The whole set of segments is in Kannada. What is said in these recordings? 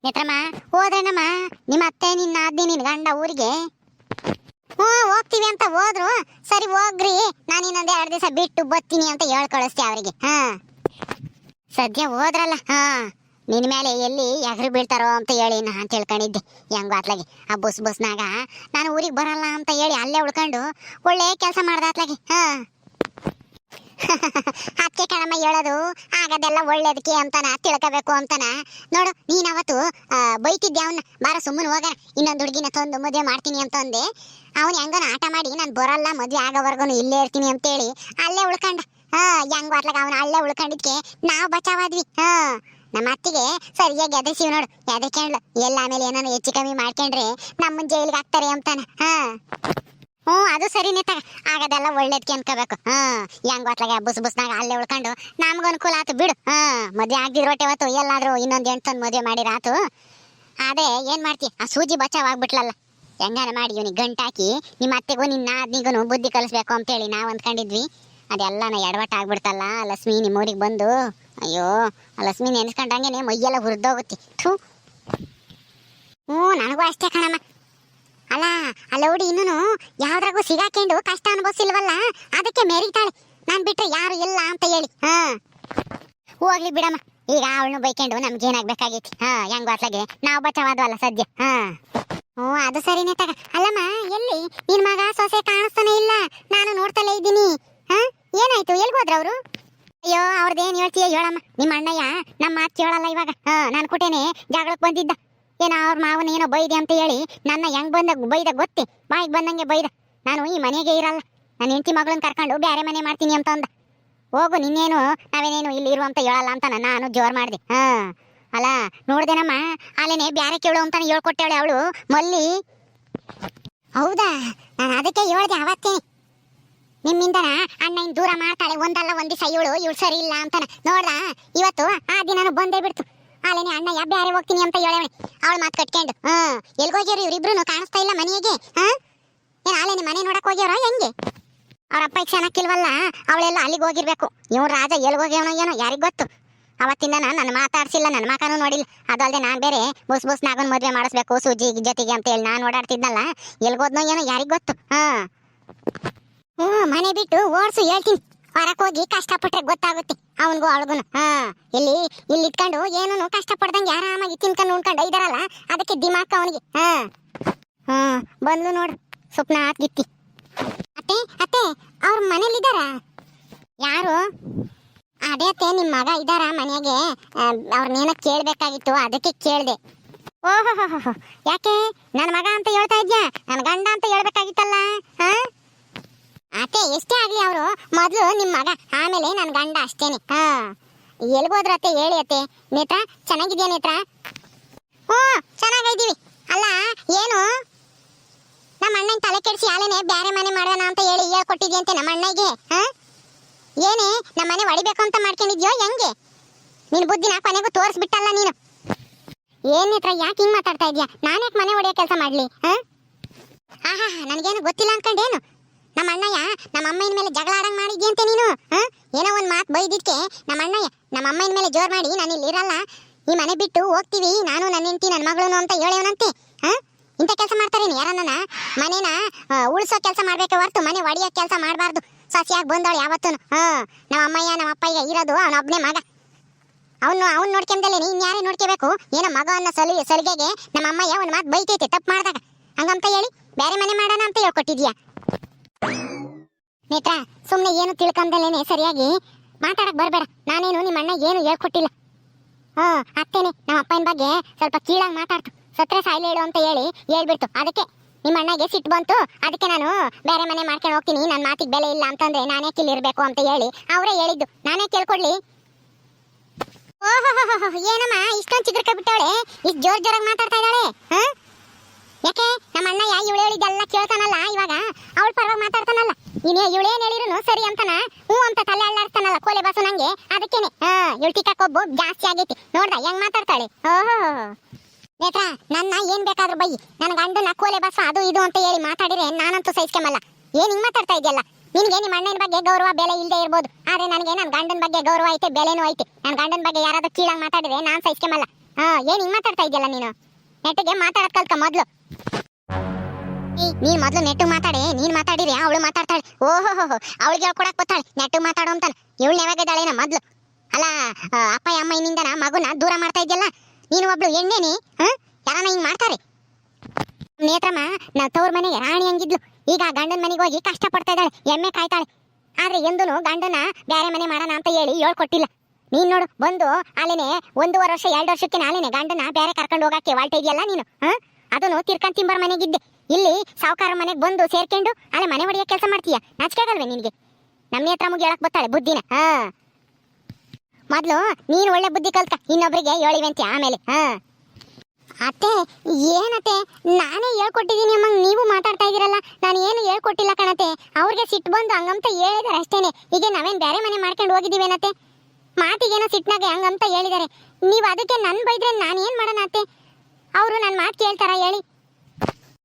ನೇತ್ರಮ್ಮ ಹೋದ್ರೇನಮ್ಮ ನಿಮ್ಮ ಅತ್ತೆ ನಿನ್ನ ಆದ್ನಿ ನಿನ್ ಗಂಡ ಊರಿಗೆ? ಹ್ಞೂ ಹೋಗ್ತೀವಿ ಅಂತ ಹೋದ್ರು. ಸರಿ ಹೋಗ್ರಿ, ನಾನು ಇನ್ನೊಂದ್ 2 ದಿವಸ ಬಿಟ್ಟು ಬರ್ತೀನಿ ಅಂತ ಹೇಳ್ ಕಳಿಸ್ತೆ ಅವ್ರಿಗೆ. ಹಾ ಸದ್ಯ ಹೋದ್ರಲ್ಲ. ಹಾ ನಿನ್ ಮೇಲೆ ಎಲ್ಲಿ ಎಗರು ಬೀಳ್ತಾರೋ ಅಂತ ಹೇಳಿ ನಾನ್ ತಿಳ್ಕೊಂಡಿದ್ದೆ. ಹೆಂಗೋ ಅತ್ಲಾಗಿ ಆ ಬಸ್ನಾಗ ನಾನು ಊರಿಗೆ ಬರಲ್ಲ ಅಂತ ಹೇಳಿ ಅಲ್ಲೇ ಉಳ್ಕೊಂಡು ಒಳ್ಳೆ ಕೆಲಸ ಮಾಡ್ದ ಅತ್ಲಾಗಿ. ಹಾ ಅದಕ್ಕೆ ಕಣಮ್ಮ ಹೇಳೋದು, ಆಗದೆಲ್ಲ ಒಳ್ಳೇದಕ್ಕೆ ಅಂತಾನ, ತಿಳ್ಕೋಬೇಕು ಅಂತಾನ. ನೋಡು ನೀನ್ ಅವತ್ತು ಬೈತಿದ್ದೆ ಅವನ್ನ, ಬಾರ ಸುಮ್ಮನೆ ಹೋಗ ಇನ್ನೊಂದು ಹುಡುಗಿನ ತಂದು ಮದುವೆ ಮಾಡ್ತೀನಿ ಅಂತ ಅಂದೆ. ಅವನ್ ಹೆಂಗನ ಆಟ ಮಾಡಿ ನಾನು ಬರಲ್ಲ ಮದುವೆ ಆಗೋವರ್ಗು ಇಲ್ಲೇ ಇರ್ತೀನಿ ಅಂತೇಳಿ ಅಲ್ಲೇ ಉಳ್ಕೊಂಡ. ಹೆಂಗ್ ಅತ್ಲಾಗ ಅವನ ಅಲ್ಲೇ ಉಳ್ಕೊಂಡಿದ್ಕೆ ನಾವು ಬಚಾವಾದ್ವಿ. ನಮ್ಮ ಅತ್ತಿಗೆ ಸರಿಯಾಗಿ ಎದರ್ಸಿವ್ ನೋಡು, ಎದರ್ಕೊಂಡ್ಲು. ಎಲ್ಲ ಆಮೇಲೆ ಏನಾನು ಹೆಚ್ಚು ಕಮ್ಮಿ ಮಾಡ್ಕೊಂಡ್ರೆ ನಮ್ಮನ್ ಜೈಲಿಗೆ ಹಾಕ್ತಾರೆ ಅಂತಾನ. ಹ್ಞೂ ಅದು ಸರಿನೇ ತಗ, ಆಗದೆಲ್ಲ ಒಳ್ಳೇದಕ್ಕೆ ಅನ್ಕೋಬೇಕು. ಹೆಂಗ್ ಅತ್ಲಾಗ ಬಸ್ನಾಗ ಅಲ್ಲೇ ಉಳ್ಕೊಂಡು ನಮ್ಗೂ ಅನುಕೂಲ ಆತು ಬಿಡು. ಮದುವೆ ಆಗಿದ್ರು ಹೊಟ್ಟೆ ಹೊತ್ತು ಎಲ್ಲಾದ್ರೂ ಇನ್ನೊಂದು 8 ತಂದು ಮದುವೆ ಮಾಡಿರಾತು. ಅದೇ ಏನ್ ಮಾಡ್ತಿ, ಆ ಸೂಜಿ ಬಚಾವಾಗ್ಬಿಟ್ಲಲ್ಲ. ಹೆಂಗಾರ ಮಾಡಿ ಇವನಿಗೆ ಗಂಟಾಕಿ ನಿಮ್ಮ ಅತ್ತೆಗೂ ನಿನ್ನ ಆದ್ನಿಗೂ ಬುದ್ಧಿ ಕಲಿಸ್ಬೇಕು ಅಂತೇಳಿ ನಾವು ಅಂದ್ಕೊಂಡಿದ್ವಿ. ಅದೆಲ್ಲನ ಎಡವಟ್ಟ ಆಗ್ಬಿಡ್ತಲ್ಲ. ಲಕ್ಷ್ಮಿ ನಿಮ್ಮೂರಿಗೆ ಬಂದು, ಅಯ್ಯೋ ಲಕ್ಷ್ಮಿ ನೆನೆಸ್ಕೊಂಡಂಗೆ ಮೈಯೆಲ್ಲ ಹುರಿದೋಗುತ್ತೆ. ನನಗೂ ಅಷ್ಟೇ ಕಣಮ್ಮ. ಅಲ್ಲ ಹುಡಿ ಇನ್ನೂ ಯಾವ್ದ್ರಾಗೂ ಸಿಗಾಕೊಂಡು ಕಷ್ಟ ಅನುಭವಿಸಿಲ್ವಲ್ಲ, ಅದಕ್ಕೆ ಮೆರಿತಾಳೆ ನಾನ್ ಬಿಟ್ರೆ ಯಾರು ಇಲ್ಲ ಅಂತ ಹೇಳಿ. ಹೋಗ್ಲಿ ಬಿಡಮ್ಮ, ಈಗ ಅವಳನ್ನು ಬೈಕೊಂಡು ನಮ್ಗೇನಾಗ್ಬೇಕಾಗೈತಿ. ಹೆಂಗ್ ಅತ್ಲಾಗೆ ನಾವು ಬಚಾವಾದ್ವಲ್ಲ ಸದ್ಯ. ಅದು ಸರಿನೇ ತಗ. ಅಲ್ಲಮ್ಮ ಎಲ್ಲಿ ನಿನ್ ಮಗ ಸೊಸೆ ಕಾಣಿಸ್ತಾನೆ ಇಲ್ಲ, ನಾನು ನೋಡ್ತಲೇ ಇದ್ದೀನಿ. ಏನಾಯ್ತು, ಎಲ್ಗೋದ್ರ ಅವರು? ಅಯ್ಯೋ ಅವ್ರದ್ದೇನ್ ಹೇಳ್ತೀಯ ಹೇಳಮ್ಮ. ನಿಮ್ಮ ಅಣ್ಣಯ್ಯ ನಮ್ಮ ಮಾತು ಕೇಳಲ್ಲ ಇವಾಗ. ನಾನು ಕುಟೇನೆ ಜಗಳಕ್ಕೆ ಬಂದಿದ್ದ. ಏನೋ ಅವ್ರ ಮಾವನ ಏನೋ ಬೈದೆ ಅಂತ ಹೇಳಿ ನನ್ನ ಹೆಂಗ್ ಬೈದ ಗೊತ್ತೇ, ಬಾಯಿಗೆ ಬಂದಂಗೆ ಬೈದ. ನಾನು ಈ ಮನೆಗೆ ಇರಲ್ಲ, ನನ್ನ ಹೆಂಡತಿ ಮಗಳನ್ನ ಕರ್ಕೊಂಡು ಬೇರೆ ಮನೆ ಮಾಡ್ತೀನಿ ಅಂತ ಅಂದ. ಹೋಗು ನಿನ್ನೇನು ನಾವೇನೇನು ಇಲ್ಲಿ ಇರು ಅಂತ ಹೇಳಲ್ಲ ಅಂತ ನಾನು ಜೋರ್ ಮಾಡಿದೆ. ಅಲ್ಲ ನೋಡ್ದೇನಮ್ಮ, ಅಲ್ಲೇನೆ ಬ್ಯಾರೆ ಕೇಳು ಅಂತಾನೆ ಹೇಳ್ಕೊಟ್ಟೇಳೆ ಅವಳು ಮಲ್ಲಿ. ಹೌದಾ, ನಾನು ಅದಕ್ಕೆ ಹೇಳ್ದೆ ಅವತ್ತೇ, ನಿಮ್ಮಿಂದನ ಅಣ್ಣ ದೂರ ಮಾಡ್ತಾಳೆ ಒಂದಲ್ಲ ಒಂದ್ ದಿವಸ ಇವಳು ಸರಿ ಇಲ್ಲ ಅಂತಾನ. ನೋಡ್ದ ಇವತ್ತು ಆ ದಿನಾನು ಬಂದೇ ಬಿಡ್ತು. ಅಲ್ಲೇನೆ ಅಣ್ಣ ಬ್ಯಾರೆ ಹೋಗ್ತೀನಿ ಅಂತ ಹೇಳವಳೆ. ಅವಳು ಮಾತು ಕಟ್ಕೊಂಡು ಎಲ್ಗೋಗ್ಯಾರ ಇವ್ರಿಬ್ರು ಕಾಣಿಸ್ತಾ ಇಲ್ಲ ಮನೆಗೆ. ಏನ್ ಅಲ್ಲೇನೆ ಮನೆ ನೋಡಕ್ ಹೋಗ್ಯಾರ ಹೆಂಗೆ? ಅವ್ರ ಅಪ್ಪ ಚೆನ್ನಾಗಿಲ್ವಲ್ಲ, ಅವಳೆಲ್ಲ ಅಲ್ಲಿಗೆ ಹೋಗಿರ್ಬೇಕು. ಇವ್ರು ರಾಜ ಎಲ್ಗೋಗ್ಯವನೋ ಏನೋ ಯಾರಿಗ್ ಗೊತ್ತು. ಅವತ್ತಿಂದ ನನ್ನ ಮಾತಾಡ್ಸಿಲ್ಲ, ನನ್ನ ಮಕನೂ ನೋಡಿಲ್ಲ. ಅದಲ್ದೆ ನಾನ್ ಬೇರೆ ಬಸ್ನಾಗನ್ ಮದ್ವೆ ಮಾಡಿಸ್ಬೇಕು ಸೂಜಿ ಜೊತೆಗೆ ಅಂತ ಹೇಳಿ ನಾನು ಓಡಾಡ್ತಿದ್ನಲ್ಲ, ಎಲ್ಗೋದ್ನೋ ಏನೋ ಯಾರಿಗ್ ಗೊತ್ತು. ಮನೆ ಬಿಟ್ಟು ಓಡ್ಸು ಹೇಳ್ತೀನಿ. ಹೊರಕ್ ಹೋಗಿ ಕಷ್ಟಪಟ್ರೆ ಗೊತ್ತಾಗುತ್ತೆ ಅವನ್ಗೂ ಅವಳಿಗೂ. ಇಲ್ಲಿ ಇಟ್ಕೊಂಡು ಏನೂ ಕಷ್ಟಪಡ್ದಂಗೆ ಆರಾಮಾಗಿ ತಿನ್ಕೊಂಡು ಉಣ್ಕೊಂಡು ಇದಾರಲ್ಲ, ಅದಕ್ಕೆ ದಿಮಾಕ್ ಅವನಿಗೆ. ಬಂದ್ಲು ನೋಡು ಸ್ವಪ್ನ ಗಿತ್ತಿ. ಅತ್ತೆ ಅತ್ತೆ ಅವ್ರ ಮನೇಲಿದ್ದಾರ? ಯಾರು? ಅದೇ ಅತ್ತೆ ನಿಮ್ ಮಗ ಇದ್ದಾರ ಮನೆಗೆ, ಅವ್ರನ್ನೇನೋ ಕೇಳ್ಬೇಕಾಗಿತ್ತು ಅದಕ್ಕೆ ಕೇಳ್ದೆ. ಓಹೋ, ಯಾಕೆ ನನ್ನ ಮಗ ಅಂತ ಹೇಳ್ತಾ ಇದ್ಯಾ? ನನ್ನ ಗಂಡ ಅಂತ ಹೇಳ್ಬೇಕಾಗಿತ್ತಲ್ಲ. ಅತ್ತೆ ಎಷ್ಟೇ ಆಗ್ಲಿ ಅವರು ಮೊದ್ಲು ನಿಮ್ ಮಗ, ಆಮೇಲೆ ನನ್ ಗಂಡ ಅಷ್ಟೇನೆ. ಎಲ್ಗೋದ್ರ ಅತ್ತೆ ಹೇಳಿ ಅತ್ತೆ. ನೇತ್ರ ಚೆನ್ನಾಗಿದ್ಯಾ ನೇತ್ರ? ಚೆನ್ನಾಗಿದ್ದೀವಿ. ಅಲ್ಲ ಏನು ನಮ್ಮ ಅಣ್ಣನ ತಲೆ ಕೆಡಿಸಿ ಆಲೇನೆ ಬ್ಯಾರೆ ಮನೆ ಮಾಡೋಣ ಅಂತ ಹೇಳಿ ಹೇಳ್ಕೊಟ್ಟಿದ್ಯಂತೆ ನಮ್ಮ ಅಣ್ಣಗೆ. ಏನೇ ನಮ್ಮ ಮನೆ ಹೊಡಿಬೇಕು ಅಂತ ಮಾಡ್ಕೊಂಡಿದ್ಯೋ ಹೆಂಗೆ? ನಿನ್ ಬುದ್ಧಿನ ಕೊನೆಗೂ ತೋರಿಸ್ಬಿಟ್ಟಲ್ಲ ನೀನು. ಏನ್ ನೇತ್ರ ಯಾಕೆ ಹಿಂಗ್ ಮಾತಾಡ್ತಾ ಇದ್ಯಾ? ನಾನ್ಯಾಕೆ ಮನೆ ಹೊಡೆಯೋ ಕೆಲಸ ಮಾಡ್ಲಿ? ನನಗೇನು ಗೊತ್ತಿಲ್ಲ ಅನ್ಕೊಂಡೇನು? ನಮ್ಮ ಅಣ್ಣಯ್ಯ ನಮ್ಮ ಅಮ್ಮನ ಮೇಲೆ ಜಗಳ ಆಡಂಗ್ ಮಾಡಿದ್ಯಂತೆ ನೀನು. ಏನೋ ಒಂದ್ ಮಾತು ಬೈದಿದ್ಕೆ ನಮ್ಮ ಅಣ್ಣಯ್ಯ ನಮ್ಮ ಅಮ್ಮನ ಮೇಲೆ ಜೋರ್ ಮಾಡಿ ನಾನು ಇಲ್ಲಿ ಇರಲ್ಲ, ಈ ಮನೆ ಬಿಟ್ಟು ಹೋಗ್ತೀವಿ ನಾನು ನನ್ನ ಹೆಂಡತಿ ನನ್ನ ಮಗಳು ಅಂತ ಹೇಳೇವನಂತೆ. ಇಂಥ ಕೆಲಸ ಮಾಡ್ತಾರೇನು ಯಾರನ್ನ? ಮನೇನ ಉಳಿಸೋ ಕೆಲಸ ಮಾಡ್ಬೇಕೆ ಹೊರತು ಮನೆ ಒಡೆಯೋ ಕೆಲಸ ಮಾಡಬಾರ್ದು. ಸಸಿಯಾಗಿ ಬಂದವಳು ಯಾವತ್ತೂ. ನಮ್ಮ ಅಮ್ಮಯ್ಯ ನಮ್ಮ ಅಪ್ಪಯ್ಯ ಇರೋದು ಅವನೊಬ್ಬನೇ ಮಗ. ಅವ್ನು ನೋಡ್ಕೊಂಡಲ್ಲೇ ಇನ್ಯಾರೇ ನೋಡ್ಕೋಬೇಕು? ಏನೋ ಮಗ ಅನ್ನೋ ಸಲಿಗೆಗೆ ನಮ್ಮ ಅಮ್ಮಯ್ಯ ಒಂದು ಮಾತು ಬೈತೈತೆ ತಪ್ಪು ಮಾಡಿದಾಗ. ಹಂಗಂತ ಹೇಳಿ ಬೇರೆ ಮನೆ ಮಾಡೋಣ ಅಂತ ಹೇಳ್ಕೊಟ್ಟಿದ್ಯಾ? ನೇತ್ರ ಸುಮ್ಮನೆ ಏನು ತಿಳ್ಕೊಂಡಲೇನೆ ಸರಿಯಾಗಿ ಮಾತಾಡಕ್ ಬರ್ಬೇಡ. ನಾನೇನು ನಿಮ್ಮ ಅಣ್ಣ ಏನು ಹೇಳ್ಕೊಟ್ಟಿಲ್ಲ. ಅತ್ತೇನೆ ನಮ್ಮ ಅಪ್ಪನ ಬಗ್ಗೆ ಸ್ವಲ್ಪ ಕೀಳಾಗಿ ಮಾತಾಡ್ತು. ಸತ್ರೆ ಸಾಯ್ಲಿ ಹೇಳು ಅಂತ ಹೇಳಿ ಹೇಳ್ಬಿಡ್ತು. ಅದಕ್ಕೆ ನಿಮ್ಮ ಅಣ್ಣಗೆ ಸಿಟ್ಟು ಬಂತು. ಅದಕ್ಕೆ ನಾನು ಬೇರೆ ಮನೆ ಮಾಡ್ಕೊಂಡು ಹೋಗ್ತೀನಿ, ನನ್ನ ಮಾತಿಗೆ ಬೆಲೆ ಇಲ್ಲ ಅಂತಂದ್ರೆ ನಾನೇ ಕಿಲ್ಲಿರ್ಬೇಕು ಅಂತ ಹೇಳಿ ಅವರೇ ಹೇಳಿದ್ದು. ನಾನೇ ಕೇಳ್ಕೊಡ್ಲಿ? ಏನಮ್ಮ ಇಷ್ಟೊಂದು ಚಿತ್ರಕ ಬಿಟ್ಟವಳೆ, ಇಷ್ಟು ಜೋರಾಗಿ ಮಾತಾಡ್ತಾ ಇದ್ದಾಳೆ? ಯಾಕೆ ನಮ್ಮ ಅಣ್ಣ ಇವಳು ಹೇಳಿದ್ದೆಲ್ಲ ಕೇಳ್ತಾನಲ್ಲ, ಇವಾಗ ಅವಳ ಪರವಾಗಿ ಮಾತಾಡ್ತಾನಲ್ಲ. ಇವಳೇನ್ ಹೇಳಿದ್ರು ಸರಿ ಅಂತನ ಅಂತ ತಲೆ ಅಲ್ಲಾಡ್ತಾನಲ್ಲ ಕೋಲೆ ಬಾಸು ನಂಗೆ. ಅದಕ್ಕೇನೆ ಇವಳು ಟಿಕ್ಕ ಕೊಬ್ಬು ಜಾಸ್ತಿ ಆಗೈತಿ. ನೋಡ್ದ ಹೆಂಗ್ ಮಾತಾಡ್ತಾಳೆ? ನೇತ್ರ ನನ್ನ ಏನ್ ಬೇಕಾದ್ರೂ ಬೈ, ನನ್ನ ಗಂಡನ ಕೋಲೆ ಬಾಸು ಅದು ಇದು ಅಂತ ಹೇಳಿ ಮಾತಾಡಿದ್ರೆ ನಾನಂತೂ ಸಹಿಸ್ಕೊಂಬಲ್ಲ. ಏನ್ ಹಿಂಗ್ ಮಾತಾಡ್ತಾ ಇದೆಯಲ್ಲ? ನಿನ್ಗೆ ನಿಮ್ಮ ಅಣ್ಣನ ಬಗ್ಗೆ ಗೌರವ ಬೆಲೆ ಇಲ್ಲದೆ ಇರ್ಬೋದು, ಆದ್ರೆ ನನಗೆ ನನ್ನ ಗಂಡನ ಬಗ್ಗೆ ಗೌರವ ಐತೆ, ಬೆಲೆನೂ ಐತೆ. ನನ್ನ ಗಂಡನ ಬಗ್ಗೆ ಯಾರಾದ್ರೂ ಕೀಳಾಗಿ ಮಾತಾಡಿದ್ರೆ ನಾನ್ ಸಹಿಸ್ಕೊಂಬಲ್ಲ. ಏನ್ ಹಿಂಗ್ ಮಾತಾಡ್ತಾ ಇದೆಯಲ್ಲ ನೀನು? ನೆಟ್ಟಿಗೆ ಮಾತಾಡಕ್ ಕಲ್ತ್ಕ ಮೊದ್ಲು. ನೀನ್ ಮೊದ್ಲು ನೆಟ್ಟು ಮಾತಾಡಿ. ನೀನ್ ಮಾತಾಡಿರಿ ಅವಳು ಮಾತಾಡ್ತಾಳೆ. ಓಹೋ ಅವಳಿಗೆ ಹೇಳ್ಕೊಡಕ್ ಬರ್ತಾಳೆ ನೆಟ್ಟು ಮಾತಾಡು ಅಂತಾನೆ. ಇವಳು ನೆವಾಗದಾಳೇನ ಮೊದ್ಲು? ಅಲ್ಲ ಅಪ್ಪ ಅಮ್ಮ ಇನ್ನಿಂದನ ಮಗುನ ದೂರ ಮಾಡ್ತಾ ಇದ್ಯಲ್ಲ ನೀನು. ಒಬ್ಳು ಎಣ್ಣೆನಿ ಯಾರನ್ನ ಹಿಂಗ್ ಮಾಡ್ತಾರೆ? ನೇತ್ರಮ್ಮ ನಾವ್ ತವ್ರ ಮನೆಗೆ ರಾಣಿ ಹಂಗಿದ್ಲು. ಈಗ ಗಂಡನ ಮನೆಗೆ ಹೋಗಿ ಕಷ್ಟ ಪಡ್ತಾ ಇದ್ದಾಳೆ, ಎಮ್ಮೆ ಕಾಯ್ತಾಳೆ. ಆದ್ರೆ ಎಂದೂನು ಗಂಡನ ಬೇರೆ ಮನೆ ಮಾಡೋಣ ಅಂತ ಹೇಳಿ ಹೇಳ್ಕೊಟ್ಟಿಲ್ಲ. ನೀನ್ ನೋಡು ಬಂದು ಅಲ್ಲೇನೆ 1.5 ವರ್ಷ 2 ವರ್ಷಕ್ಕೆ ನಾಲೇನೆ ಗಂಡನ ಬೇರೆ ಕರ್ಕೊಂಡು ಹೋಗಕ್ಕೆ ವಾಳ್ತಾ ಇದೆಯಲ್ಲ ನೀನು. ಅದನ್ನು ತಿರ್ಕಂಡ್ ತಿಂಬರ್ ಮನೆಗಿದ್ದೆ. ಇಲ್ಲಿ ಸಾವುಕಾರ ಮನೆಗೆ ಬಂದು ಸೇರ್ಕೊಂಡು ಅಲ್ಲೇ ಮನೆ ಹೊಡಿಯೋ ಕೆಲಸ ಮಾಡ್ತೀಯ. ನಾಚಿಕೆಗಲ್ವೇ ನಿನ್ಗೆ? ನಮ್ಮ ನೇತ್ರ ಮುಗಿ ಹೇಳಕ್ ಬರ್ತಾಳೆ ಬುದ್ಧಿನ. ಮೊದ್ಲು ನೀನ್ ಒಳ್ಳೆ ಬುದ್ಧಿ ಕಲ್ತ್ಕ, ಇನ್ನೊಬ್ರಿಗೆ ಹೇಳಿವಂತೆ ಆಮೇಲೆ. ಅತ್ತೆ ಏನತ್ತೆ, ನಾನೇ ಹೇಳ್ಕೊಟ್ಟಿದ್ದೀನಿ ಅಮ್ಮ, ನೀವು ಮಾತಾಡ್ತಾ ಇದೀರಲ್ಲ. ನಾನು ಏನು ಹೇಳ್ಕೊಟ್ಟಿಲ್ಲ ಕಣತೆ. ಅವ್ರಿಗೆ ಸಿಟ್ಟು ಬಂದು ಹಂಗಂತ ಹೇಳಿದಾರೆ ಅಷ್ಟೇನೆ. ಈಗ ನಾವೇನ್ ಬೇರೆ ಮನೆ ಮಾಡ್ಕೊಂಡು ಹೋಗಿದ್ದೀವೇನತ್ತೆ? ಮಾತಿಗೇನೋ ಸಿಟ್ನಾಗೆ ಹಂಗಂತ ಹೇಳಿದಾರೆ. ನೀವು ಅದಕ್ಕೆ ನನ್ ಬೈದ್ರೆ ನಾನು ಏನ್ ಮಾಡೋಣ ಅತ್ತೆ? ಅವರು ನನ್ನ ಮಾತು ಕೇಳ್ತಾರ ಹೇಳಿ?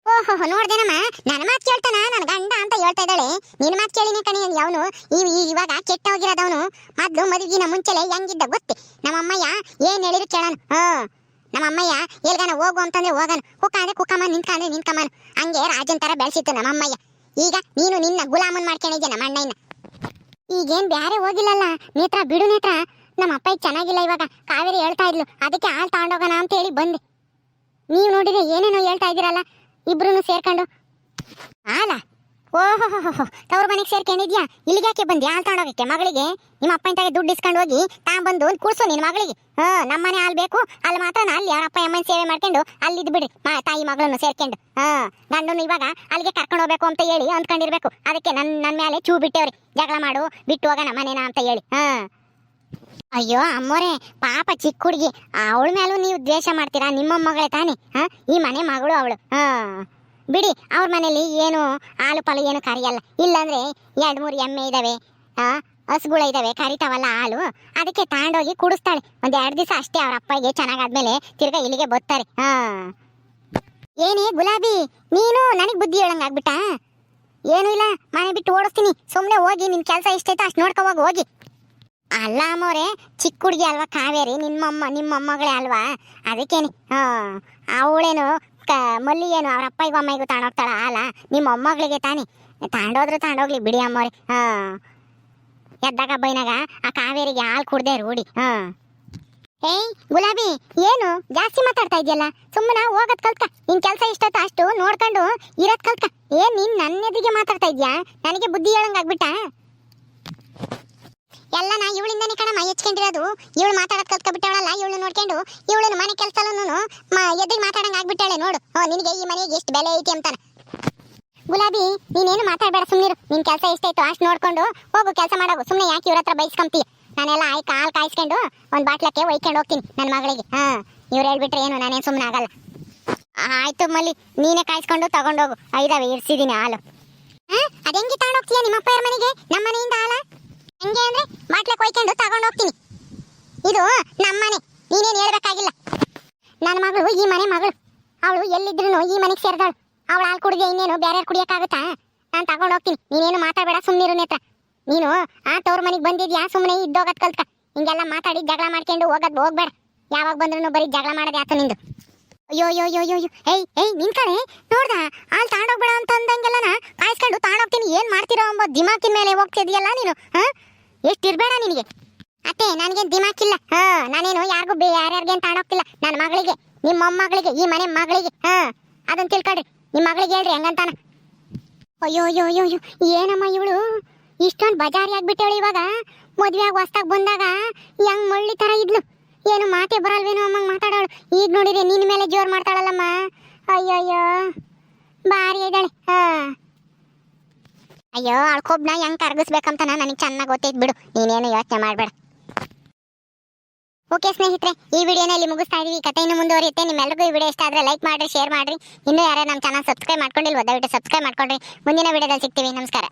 ಓಹೋ ನೋಡ್ದೇನಮ್ಮ, ನನ್ನ ಮಾತು ಕೇಳ್ತಾನ ನನ್ನ ಗಂಡ ಅಂತ ಹೇಳ್ತಾ ಇದ್ದಾಳೆ. ನಿನ್ನ ಮಾತು ಕೇಳಿನೇ ಕಣಿ ಅವನು ಇವಾಗ ಕೆಟ್ಟ ಹೋಗಿರೋದವನು. ಮೊದ್ಲು ಮದುವಿನ ಮುಂಚೆಲೆ ಹೆಂಗಿದ್ದ ಗೊತ್ತೇ? ನಮ್ಮಮ್ಮಯ್ಯ ಏನ್ ಹೇಳಿದ್ರು ಕೇಳೋಣ. ನಮ್ಮಮ್ಮಯ್ಯ ಎಲ್ಗಾನ ಹೋಗು ಅಂತಂದ್ರೆ ಹೋಗನು, ಕುಕ್ಕ ಅಂದ್ರೆ ಕುಕ್ಕಮ್ಮ, ನಿಂತ್ಕಂದ್ರೆ ನಿಂತ್ಕಮ್ಮನು. ಹಂಗೆ ರಾಜನ್ ತರ ಬೆಳೆಸಿತ್ತು ನಮ್ಮಮ್ಮಯ್ಯ. ಈಗ ನೀನು ನಿನ್ನ ಗುಲಾಮನ್ ಮಾಡ್ಕೊಂಡಿದ್ದೆ ನಮ್ಮ ಅಣ್ಣಯ್ಯನ. ಈಗೇನ್ ಬ್ಯಾರೆ ಹೋಗಿಲ್ಲಲ್ಲ ನೇತ್ರ, ಬಿಡು ನೇತ್ರ. ನಮ್ಮ ಅಪ್ಪ ಚೆನ್ನಾಗಿಲ್ಲ ಇವಾಗ. ಕಾವೇರಿ ಹೇಳ್ತಾ ಇದ್ಲು, ಅದಕ್ಕೆ ಹಾಲು ತಗೊಂಡೋಗೋಣ ಅಂತ ಹೇಳಿ ಬಂದೆ. ನೀವು ನೋಡಿದ್ರೆ ಏನೇನೋ ಹೇಳ್ತಾ ಇದ್ದೀರಲ್ಲ ಇಬ್ರು ಸೇರ್ಕೊಂಡು. ಹಾಲ? ಓಹೋ ತವ್ರ ಮನೆಗೆ ಸೇರ್ಕೊಂಡಿದ್ಯಾ? ಇಲ್ಲಿಗೆ ಯಾಕೆ ಬಂದಿ ಹಾಲು ತಗೊಂಡೋಗಕ್ಕೆ ಮಗಳಿಗೆ? ನಿಮ್ಮ ಅಪ್ಪ ಇಂತಾಗೆ ದುಡ್ಡು ಇಸ್ಕೊಂಡು ಹೋಗಿ ತಗೊಂಡ್ಬಂದು ಕೂರ್ಸು ನಿನ್ನ ಮಗಳಿಗೆ. ನಮ್ಮನೆ ಹಾಲು ಬೇಕು ಅಲ್ಲಿ ಮಾತ್ರ ಅಲ್ಲಿ ಅವ್ರ ಅಪ್ಪ ಅಮ್ಮನ ಸೇವೆ ಮಾಡ್ಕೊಂಡು ಅಲ್ಲಿದ್ದು ಬಿಡ್ರಿ ತಾಯಿ ಮಗಳನ್ನು ಸೇರ್ಕೊಂಡು. ಗಂಡನು ಇವಾಗ ಅಲ್ಲಿಗೆ ಕರ್ಕೊಂಡು ಹೋಗ್ಬೇಕು ಅಂತ ಹೇಳಿ ಅಂದ್ಕೊಂಡಿರ್ಬೇಕು. ಅದಕ್ಕೆ ನನ್ನ ಮೇಲೆ ಚೂ ಬಿಟ್ಟೇವ್ರಿ, ಜಗಳ ಮಾಡು ಬಿಟ್ಟು ಹೋಗೋಣ ಮನೇನ ಅಂತ ಹೇಳಿ. ಅಯ್ಯೋ ಅಮ್ಮೋರೆ ಪಾಪ ಚಿಕ್ಕ ಹುಡುಗಿ, ಅವಳ ಮೇಲೂ ನೀವು ದ್ವೇಷ ಮಾಡ್ತೀರಾ? ನಿಮ್ಮ ಮಗಳೇ ತಾನೆ, ಈ ಮನೆ ಮಗಳು ಅವಳು. ಬಿಡಿ, ಅವ್ರ ಮನೇಲಿ ಏನು ಹಾಲು ಪಾಲು ಏನು ಕರಿಯಲ್ಲ. ಇಲ್ಲಾಂದ್ರೆ 2-3 ಎಮ್ಮೆ ಇದಾವೆ, ಹಸುಗಳು ಇದಾವೆ, ಕರಿತಾವಲ್ಲ ಹಾಲು. ಅದಕ್ಕೆ ತಗೊಂಡೋಗಿ ಕುಡಿಸ್ತಾಳೆ. 1-2 ದಿವಸ ಅಷ್ಟೇ. ಅವ್ರ ಅಪ್ಪಗೆ ಚೆನ್ನಾಗಾದ್ಮೇಲೆ ತಿರ್ಗಾ ಇಲ್ಲಿಗೆ ಬರ್ತಾರೆ. ಏನೇ ಗುಲಾಬಿ, ನೀನು ನನಗೆ ಬುದ್ಧಿ ಹೇಳಂಗ ಆಗ್ಬಿಟ್ಟ? ಏನು ಇಲ್ಲ, ಮನೆ ಬಿಟ್ಟು ಓಡಿಸ್ತೀನಿ. ಸುಮ್ಮನೆ ಹೋಗಿ ನಿನ್ ಕೆಲಸ ಎಷ್ಟೈತೆ ಅಷ್ಟು ನೋಡ್ಕೊ ಹೋಗಿ. ಅಲ್ಲ ಅಮ್ಮೋರೆ, ಚಿಕ್ಕ ಹುಡುಗಿ ಅಲ್ವಾ ಕಾವೇರಿ, ನಿಮ್ಮ ಮೊಮ್ಮಗಳೇ ಅಲ್ವಾ? ಅದಕ್ಕೇನೆ. ಅವಳೇನು ಮಲ್ಲಿ ಏನು ಅವ್ರ ಅಪ್ಪಗೂ ಅಮ್ಮಗೂ ತಗೊಂಡೋಗ್ತಾಳ ಹಾಲ? ನಿಮ್ಮ ಮೊಮ್ಮಗಳಿಗೆ ತಾನೆ. ತಗೊಂಡೋಗ್ಲಿ ಬಿಡಿ ಅಮ್ಮೋರೆ. ಎದ್ದಾಗ ಬೈನಾಗ ಆ ಕಾವೇರಿಗೆ ಹಾಲು ಕುಡ್ದೆ ರೂಢಿ. ಏಯ್ ಗುಲಾಬಿ, ಏನು ಜಾಸ್ತಿ ಮಾತಾಡ್ತಾ ಇದೆಯಲ್ಲ? ಸುಮ್ಮನೆ ಹೋಗೋದ್ ಕಲ್ತ್ಕ. ನಿನ್ ಕೆಲಸ ಇಷ್ಟೊತ್ತ ಅಷ್ಟು ನೋಡ್ಕೊಂಡು ಇರೋದ್ ಕಲ್ತ್ಕ. ಏನ್ ನೀನ್ ನನ್ನ ಎದುರಿಗೆ ಮಾತಾಡ್ತಾ ಇದ್ಯಾ? ನನಗೆ ಬುದ್ಧಿ ಹೇಳಂಗಾಗ್ಬಿಟ್ಟ? ಎಲ್ಲ ನಾ ಇವಳಿಂದನೇ ಕಣಮ್ಮ ಹೆಚ್ಕೊಂಡಿರೋದು. ಇವಳು ಮಾತಾಡೋದ್ ಕಲ್ತ್ಕೊಬಿಟ್ಟವಳಲ್ಲ, ಇವಳು ನೋಡ್ಕೊಂಡು ಇವಳು ಮನೆ ಕೆಲಸಲ್ಲೂ ಎದ್ರಿಗೆ ಮಾತಾಡಂಗ ಆಗ್ಬಿಟ್ಟಾಳೆ ನೋಡು. ನಿನಗೆ ಈ ಮನೆಗೆ ಎಷ್ಟು ಬೆಲೆ ಐತಿ ಅಂತಾನ. ಗುಲಾಬಿ, ನೀನೇನು ಮಾತಾಡಬೇಡ, ಸುಮ್ಮನಿರು. ನಿನ್ ಕೆಲಸ ಎಷ್ಟಾಯ್ತು ಅಷ್ಟು ನೋಡ್ಕೊಂಡು ಹೋಗು, ಕೆಲಸ ಮಾಡೋಗು. ಸುಮ್ಮನೆ ಯಾಕೆ ಇವ್ರ ಹತ್ರ ಬೈಸ್ಕೊಂತೀಯ? ನಾನೆಲ್ಲ ಹಾಲು ಕಾಯಿಸ್ಕೊಂಡು ಒಂದು ಬಾಟ್ಲಕ್ಕೆ ಒಯ್ಕೊಂಡು ಹೋಗ್ತೀನಿ ನನ್ನ ಮಗಳಿಗೆ. ಇವ್ರು ಹೇಳ್ಬಿಟ್ರೆ ಏನು, ನಾನೇನು ಸುಮ್ಮನೆ ಆಗಲ್ಲ. ಆಯ್ತು ಮಲ್ಲಿ, ನೀನೇ ಕಾಯಿಸ್ಕೊಂಡು ತಗೊಂಡೋಗು. ಐದಾವೆ ಇರ್ಸಿದೀನಿ ಹಾಲು. ಅದೆಂಗೆ ತಗೊಂಡೋಗ್ತೀಯ ನಿಮ್ಮ ಅಪ್ಪ ಮನೆಗೆ? ನಮ್ಮ ಮನೆಯಿಂದ ಹಾಲ ಹೆಂಗೆ ಅಂದ್ರೆ ಬಾಟ್ಲಕ್ಕೆ ಒಯ್ಕೊಂಡು ತಗೊಂಡೋಗ್ತೀನಿ. ಇದು ನಮ್ಮನೆ, ನೀನೇನು ಹೇಳ್ಬೇಕಾಗಿಲ್ಲ. ನನ್ನ ಮಗಳು ಈ ಮನೆ ಮಗಳು. ಅವಳು ಎಲ್ಲಿದ್ರು ಈ ಮನೆಗೆ ಸೇರಿದಾಳು. ಅವಳು ಹಾಲು ಕುಡಿದ್ರೆ ಇನ್ನೇನು ಬೇರೆ ಕುಡಿಯೋಕ್ಕಾಗುತ್ತಾ? ನಾನು ತಗೊಂಡೋಗ್ತೀನಿ. ನೀನೇನು ಮಾತಾಡಬೇಡ, ಸುಮ್ಮನಿರು ನೇತ್ರ. ನೀನು ತವ್ರ ಮನೆಗೆ ಬಂದಿದ್ಯಾ, ಸುಮ್ಮನೆ ಇದ್ದೋಗದ್ ಕಲ್ತ್ಕ. ಹಿಂಗೆಲ್ಲ ಮಾತಾಡಿ ಜಗಳ ಮಾಡ್ಕೊಂಡು ಹೋಗ್ಬೇಡ. ಯಾವಾಗ ಬಂದ್ರು ಬರೀ ಜಗಳ ಮಾಡೋದೇ ಆತ ನಿಂದು. ಅಯ್ಯೋ ಏಯ್ ನಿನ್ ಕಡೆ ನೋಡ್ದ ಹಾಲು ತಗೊಂಡೋಗ್ಬೇಡ ಅಂತ ಅಂದಂಗೆಲ್ಲನ ಕಾಯಿಸ್ಕೊಂಡು ತಗೊಂಡೋಗ್ತೀನಿ. ಏನ್ ಮಾಡ್ತಿರೋ ಎಂಬ ದಿಮಾಕಿನ ಮೇಲೆ ಹೋಗ್ತಿದ್ಯಲ್ಲ ನೀನು. ಎಷ್ಟಿರ್ಬೇಡ ನಿನಗೆ. ಅತ್ತೆ ನನಗೇನು ದಿಮಾಕಿಲ್ಲ. ನಾನೇನು ಯಾರಿಗೂ ಯಾರ್ಯಾರಿಗೇನು ತಗೊಂಡೋಗ್ತಿಲ್ಲ. ನನ್ನ ಮಗಳಿಗೆ, ನಿಮ್ಮ ಮೊಮ್ಮಗಳಿಗೆ, ಈ ಮನೆ ಮಗಳಿಗೆ. ಅದನ್ನ ತಿಳ್ಕೊಳ್ರಿ. ನಿಮ್ಮ ಮಗಳಿಗೆ ಹೇಳ್ರಿ ಹೆಂಗಂತಾನ. ಅಯ್ಯೋ ಏನಮ್ಮ ಇವಳು ಇಷ್ಟೊಂದು ಬಜಾರಿ ಆಗ್ಬಿಟ್ಟೇಳು. ಇವಾಗ ಮದ್ವೆ ಆಗಿ ಹೊಸ್ದಾಗ್ ಬಂದಾಗ ಹೆಂಗ್ ಮಳ್ಳಿ ತರ ಇದ್ಲು. ಏನು ಮಾತೆ ಬರಲ್ವೇನೋ ಅಮ್ಮಂಗ್ ಮಾತಾಡೋಳು. ಈಗ ನೋಡಿದ್ರೆ ನಿನ್ನ ಮೇಲೆ ಜೋರ್ ಮಾಡ್ತಾಳಲ್ಲಮ್ಮ. ಅಯ್ಯೋ ಬಾರಿ ಇದ್ದಾಳೆ. ಅಯ್ಯೋ ಅಳ್ಕೊಬ್ನ ಹೆಂಗ್ ಕರ್ಗಿಸ್ಬೇಕಂತ ನನಗೆ ಚೆನ್ನಾಗಿ ಗೊತ್ತೈತ್ ಬಿಡು. ನೀನೇನು ಯೋಚನೆ ಮಾಡಬೇಡ. ಓಕೆ ಸ್ನೇಹಿತರೆ, ಈ ವಿಡಿಯೋನ ಇಲ್ಲಿ ಮುಗಿಸ್ತಾ ಇದೀವಿ. ಕಥೆ ಇನ್ನು ಮುಂದುವರಿಯುತ್ತೆ. ನಿಮ್ಮೆಲ್ಲರಿಗೂ ಈ ವಿಡಿಯೋ ಇಷ್ಟ ಆದ್ರೆ ಲೈಕ್ ಮಾಡ್ರಿ, ಶೇರ್ ಮಾಡ್ರಿ. ಇನ್ನೂ ಯಾರು ನಮ್ಮ ಚಾನಲ್ ಸಬ್ಸ್ಕ್ರೈಬ್ ಮಾಡ್ಕೊಂಡಿಲ್ವೋ ದಯವಿಟ್ಟು ಸಬ್ಸ್ಕ್ರೈಬ್ ಮಾಡ್ಕೊಳ್ರಿ. ಮುಂದಿನ ವಿಡಿಯೋದಲ್ಲಿ ಸಿಗ್ತೀವಿ. ನಮಸ್ಕಾರ.